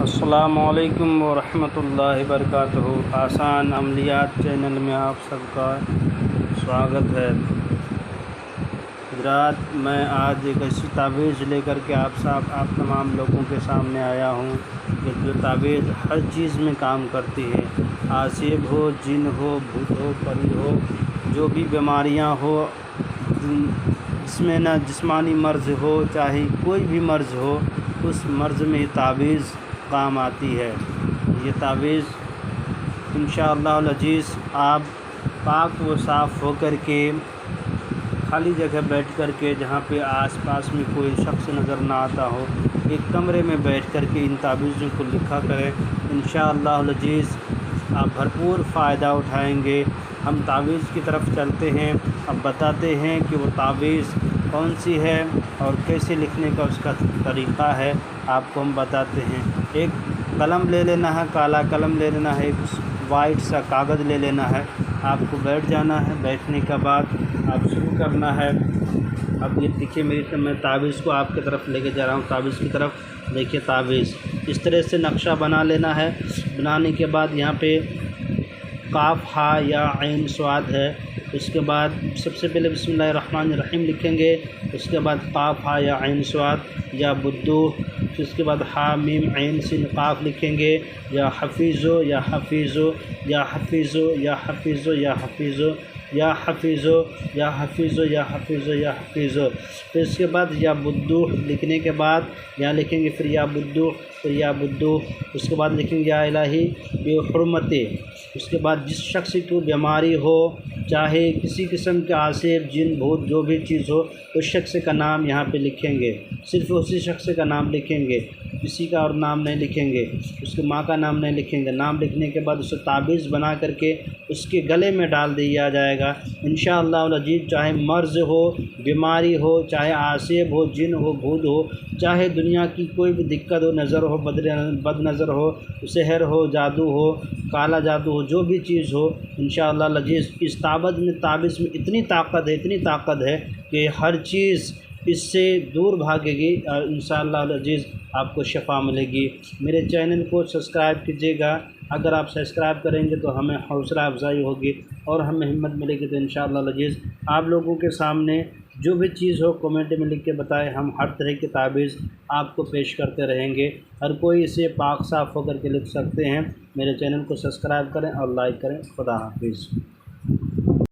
अस्सलामुअलैकुम वरहमतुल्लाहि वबरकातुहू। आसान अमलियात चैनल में आप सबका स्वागत है। हज़रात, मैं आज एक ऐसी तावीज़ लेकर के आप तमाम लोगों के सामने आया हूँ कि जो तावीज़ हर चीज़ में काम करती है। आसिब हो, जिन हो, भूत हो, परी हो, जो भी बीमारियाँ हो, जिसमें ना जिस्मानी मर्ज़ हो, चाहे कोई भी मर्ज़ हो, उस मर्ज़ में तावीज़ काम आती है। ये तावीज़ इंशाअल्लाह अज़ीज़ आप पाक व साफ़ हो कर के खाली जगह बैठ कर के, जहाँ पे आस-पास में कोई शख्स नज़र ना आता हो, एक कमरे में बैठ कर के इन तावीज़ों को लिखा करें। इंशाअल्लाह अज़ीज़ आप भरपूर फ़ायदा उठाएंगे। हम तावीज़ की तरफ चलते हैं। अब बताते हैं कि वो तावीज़ कौन सी है और कैसे लिखने का उसका तरीक़ा है, आपको हम बताते हैं। एक कलम ले लेना है, काला कलम ले लेना है, एक वाइट सा कागज़ ले लेना है। आपको बैठ जाना है। बैठने के बाद आप शुरू करना है। अब ये देखिए, मैं तावीज़ को आपकी तरफ लेके जा रहा हूँ। तावीज़ की तरफ देखिए, तावीज़ इस तरह से नक्शा बना लेना है। बनाने के बाद यहाँ पे काफ हा या ऐन स्वाद है। उसके बाद सबसे पहले बिस्मिल्लाहिर्रहमानिर्रहीम लिखेंगे। उसके बाद काफ हा या ऐन स्वाद या बुद्दू। फिर उसके बाद हा मीम ऐन सिन काफ लिखेंगे। या हफीज़ो या हफीज़ो या हफीज़ो या हफीज़ो या हफीज़ो या हफीज़ो या हफीज़ो या हफीज़ो या हफीज़ो। फिर इसके बाद या बुद्दू लिखने के बाद यहाँ लिखेंगे, फिर या बुद्दू, फिर या बुद्दू। उसके बाद लिखेंगे या इलाही बेहुरमते। उसके बाद जिस शख्स को बीमारी हो, चाहे किसी किस्म के आसिब, जिन, भूत, जो भी चीज़ हो, उस शख्स का नाम यहाँ पे लिखेंगे। सिर्फ़ उसी शख्स का नाम लिखेंगे, किसी का और नाम नहीं लिखेंगे, उसकी माँ का नाम नहीं लिखेंगे। नाम लिखने के बाद उसे तावीज़ बना करके उसके गले में डाल दिया जाएगा। इंशाअल्लाह अज़ीज़ चाहे मर्ज़ हो, बीमारी हो, चाहे आसिब हो, जिन हो, भूत हो, चाहे दुनिया की कोई भी दिक्कत हो, नज़र हो, बद नज़र हो, सहर हो, जादू हो, काला जादू हो, जो भी चीज़ हो, इंशाअल्लाह अज़ीज़ इस तावीज़ में इतनी ताकत है कि हर चीज़ इससे दूर भागेगी और इंशाअल्लाह अज़ीज़ आपको शफ़ा मिलेगी। मेरे चैनल को सब्सक्राइब कीजिएगा। अगर आप सब्सक्राइब करेंगे तो हमें हौसला अफजाई होगी और हमें हिम्मत मिलेगी। तो इंशाअल्लाह अज़ीज़ आप लोगों के सामने जो भी चीज़ हो कमेंट में लिख के बताएं। हम हर तरह की तावीज़ आपको पेश करते रहेंगे। हर कोई इसे पाक साफ़ होकर के लिख सकते हैं। मेरे चैनल को सब्सक्राइब करें और लाइक करें। खुदा हाफिज़।